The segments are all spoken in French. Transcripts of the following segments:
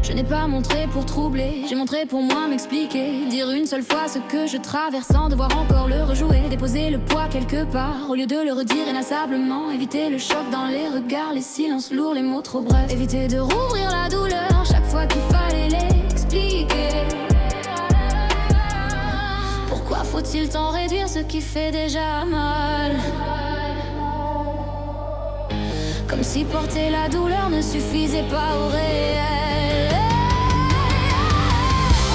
Je n'ai pas montré pour troubler, j'ai montré pour moi m'expliquer. Dire une seule fois ce que je traverse sans devoir encore le rejouer. Déposer le poids quelque part au lieu de le redire inlassablement. Éviter le choc dans les regards, les silences lourds, les mots trop brefs. Éviter de rouvrir la douleur chaque fois qu'il fallait l'expliquer. Pourquoi faut-il tant réduire ce qui fait déjà mal? Comme si porter la douleur ne suffisait pas au réel.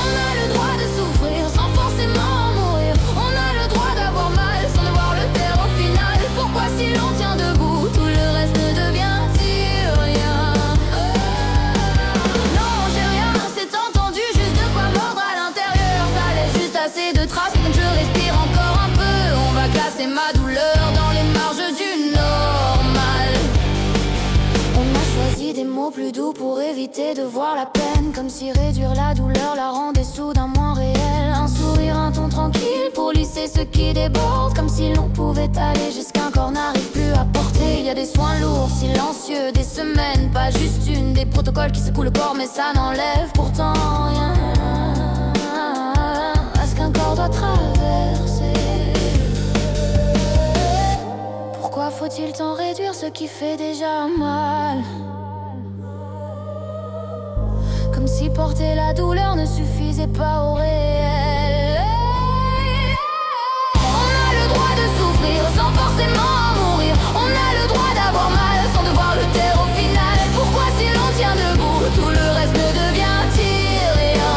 On a le droit de souffrir sans forcément mourir. On a le droit d'avoir mal sans devoir le taire au final. Pourquoi si l'on tient debout, tout le reste ne devient-il rien? Non, j'ai rien, c'est entendu, juste de quoi mordre à l'intérieur. Ça laisse juste assez de traces, donc je respire encore un peu. On va classer ma douleur dans les marges du normal. On a choisi des mots plus doux pour éviter de voir la peine. Comme si réduire la douleur la rendait soudain moins réelle. Un sourire, un ton tranquille pour lisser ce qui déborde. Comme si l'on pouvait aller jusqu'un corps n'arrive plus à porter. Il y a des soins lourds, silencieux, des semaines, pas juste une. Des protocoles qui secouent le corps mais ça n'enlève pourtant rien à ce qu'un corps doit traverser. Pourquoi faut-il tant réduire ce qui fait déjà mal? Comme si porter la douleur ne suffisait pas au réel. On a le droit de souffrir sans forcément mourir. On a le droit d'avoir mal sans devoir le taire au final. Pourquoi si l'on tient debout, tout le reste ne devient-il rien?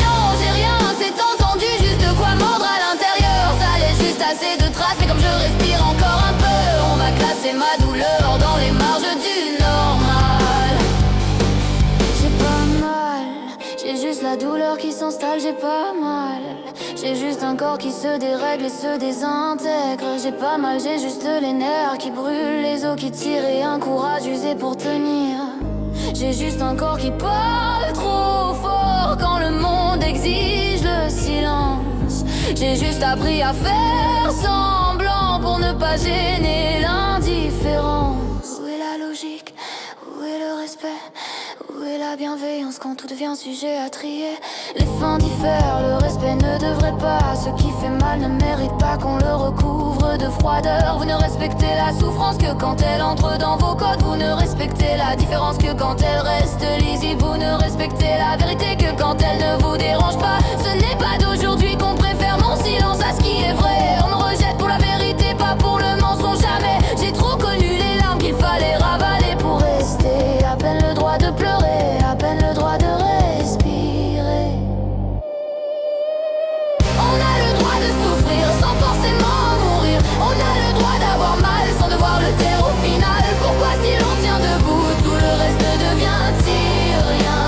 Non, j'ai rien, c'est entendu, juste de quoi mordre à l'intérieur. Ça laisse juste assez de traces, mais comme je respire encore un peu, on va classer ma douleur dans les marges du normal. J'ai pas mal, j'ai juste la douleur qui s'installe, j'ai pas mal. J'ai juste un corps qui se dérègle et se désintègre. J'ai pas mal, j'ai juste les nerfs qui brûlent, les os qui tirent et un courage usé pour tenir. J'ai juste un corps qui parle trop fort quand le monde exige le silence. J'ai juste appris à faire semblant pour ne pas gêner l'indifférence. Où est la logique? Où est le respect? Où est la bienveillance quand tout devient sujet à trier? Les fins diffèrent, le respect ne devrait pas. Ce qui fait mal ne mérite pas qu'on le recouvre de froideur. Vous ne respectez la souffrance que quand elle entre dans vos codes. Vous ne respectez la différence que quand elle reste lisible. Vous ne respectez la vérité que quand elle ne vous dérange pas. Ce n'est pas d'aujourd'hui qu'on préfère mon silence à ce qui est vrai. On me rejette pour la vérité, pas pour le mensonge, jamais. J'ai trop connu les larmes qu'il fallait ravaler pour rester. À peine le droit de pleurer, à peine le droit de respirer. On a le droit de souffrir sans forcément mourir. On a le droit d'avoir mal sans devoir le taire au final. Pourquoi si l'on tient debout, tout le reste ne devient-il rien?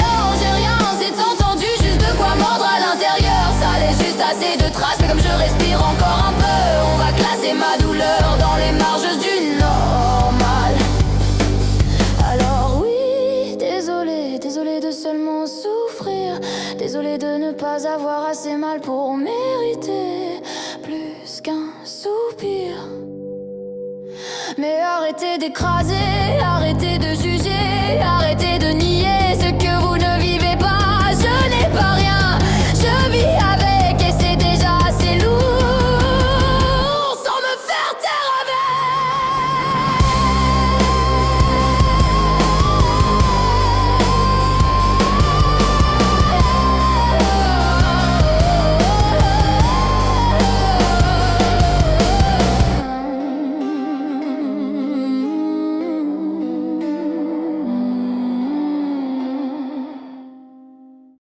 Non, j'ai rien, c'est entendu, juste de quoi mordre à l'intérieur. Ça laisse juste assez de traces, mais comme je respire encore un peu, on va classer ma douleur dans les marges du normal. Alors oui, désolé de seulement souffrir. Désolé de ne pas avoir assez mal pour mériter plus qu'un soupir. Mais arrêtez d'écraser, arrêtez de juger, arrêtez de nier.